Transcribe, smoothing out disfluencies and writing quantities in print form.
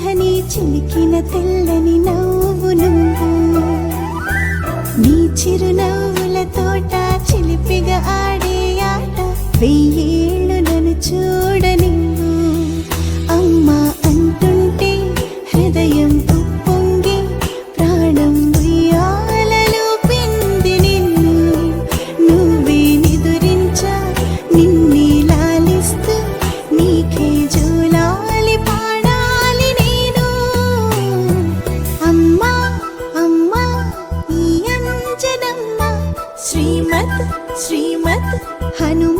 సుధని చిలికిన తెల్లని నవ్వు నువ్వు నీ చిరునవ్వుల తోట చిలిపిగా ఆడే ఆట వెయ్యేళ్ళు నన్ను చూడనివ్వు అమ్మా అంటుంటే హృదయం ఉప్పొంగి ప్రాణం ఉయ్యాలలో పిండి నిన్ను నువ్వే నిదురించా నిన్నే లాలిస్తూ నీకే జోలాలి పాడాలి నేను అమ్మా అమ్మా ఈ అంజనమ్మ శ్రీమత్ శ్రీమత్ హనుమ